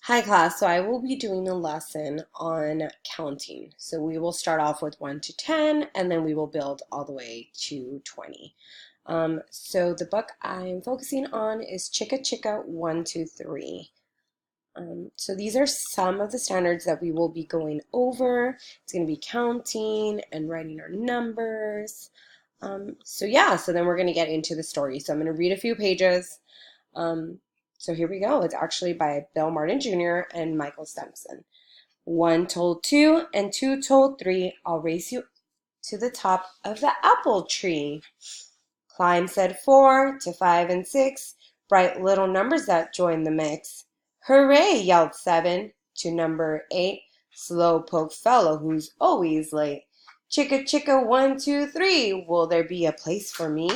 Hi class, so I will be doing a lesson on counting. So we will start off with 1 to 10 and then we will build all the way to 20. So the book I'm focusing on is Chicka Chicka 1, 2, 3. So these are some of the standards that we will be going over. It's going to be counting and writing our numbers. So then we're going to get into the story. So I'm going to read a few pages. Um, so here we go. It's actually by Bill Martin Jr. and Michael Stimpson. One told two, and two told three, I'll race you to the top of the apple tree. Climb said 4 to 5 and 6, bright little numbers that joined the mix. Hooray, yelled 7 to number 8, slowpoke fellow who's always late. Chicka chicka 1, 2, 3, will there be a place for me?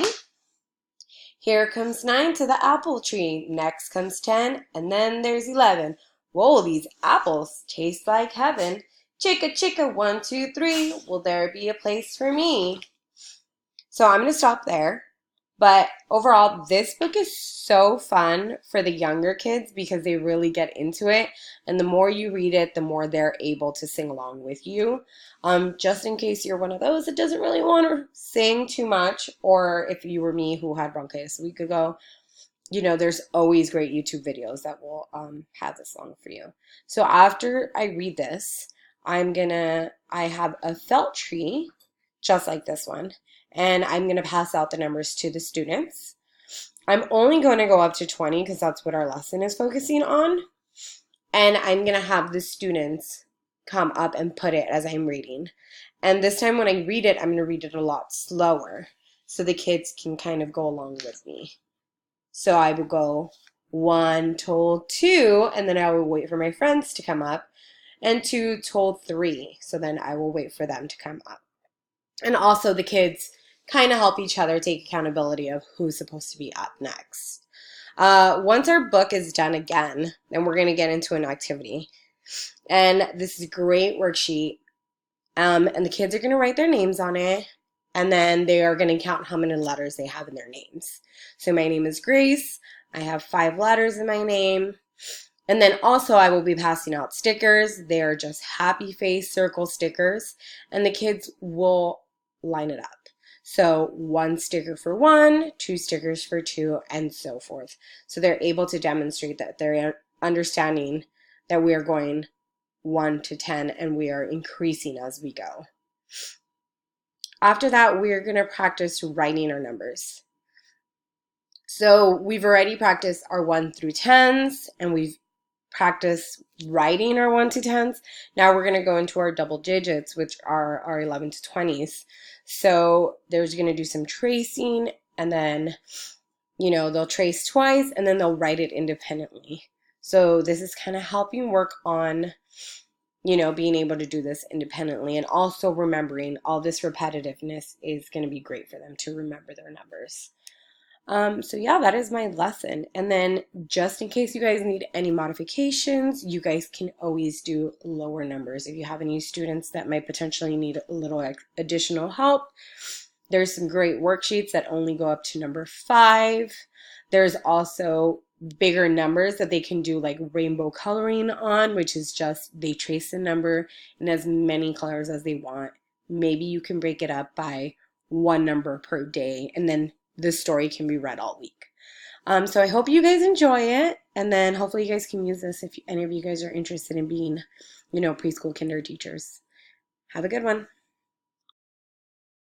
Here comes 9 to the apple tree, next comes 10, and then there's 11. Whoa, these apples taste like heaven. Chicka chicka 1, 2, 3, will there be a place for me? So I'm going to stop there. But overall, this book is so fun for the younger kids because they really get into it. And the more you read it, the more they're able to sing along with you. Just in case you're one of those that doesn't really want to sing too much, or if you were me who had bronchitis a week ago, there's always great YouTube videos that will have this song for you. So after I read this, I have a felt tree, just like this one, and I'm going to pass out the numbers to the students. I'm only going to go up to 20 because that's what our lesson is focusing on. And I'm going to have the students come up and put it as I'm reading. And this time when I read it, I'm going to read it a lot slower so the kids can kind of go along with me. So I would go 1 told 2, and then I will wait for my friends to come up, and 2 told 3. So then I will wait for them to come up. And also the kids kind of help each other take accountability of who's supposed to be up next. Once our book is done again, then we're going to get into an activity. And this is a great worksheet. And the kids are going to write their names on it. And then they are going to count how many letters they have in their names. So my name is Grace. I have 5 letters in my name. And then also I will be passing out stickers. They are just happy face circle stickers. And the kids will line it up. So 1 sticker for 1, 2 stickers for 2, and so forth. So they're able to demonstrate that they're understanding that we are going 1 to 10 and we are increasing as we go. After that, we're going to practice writing our numbers. So we've already practiced our 1 through 10s and we've practiced writing our 1 to 10s. Now we're going to go into our double digits, which are our 11 to 20s. So there's going to do some tracing, and then, they'll trace twice and then they'll write it independently. So this is kind of helping work on, being able to do this independently, and also remembering all this repetitiveness is going to be great for them to remember their numbers. So yeah, that is my lesson. And then just in case you guys need any modifications, you guys can always do lower numbers. If you have any students that might potentially need a little additional help, there's some great worksheets that only go up to number 5. There's also bigger numbers that they can do like rainbow coloring on, which is just they trace the number in as many colors as they want. Maybe you can break it up by 1 number per day, and then the story can be read all week. So I hope you guys enjoy it, and then hopefully you guys can use this if any of you guys are interested in being, preschool kinder teachers. Have a good one.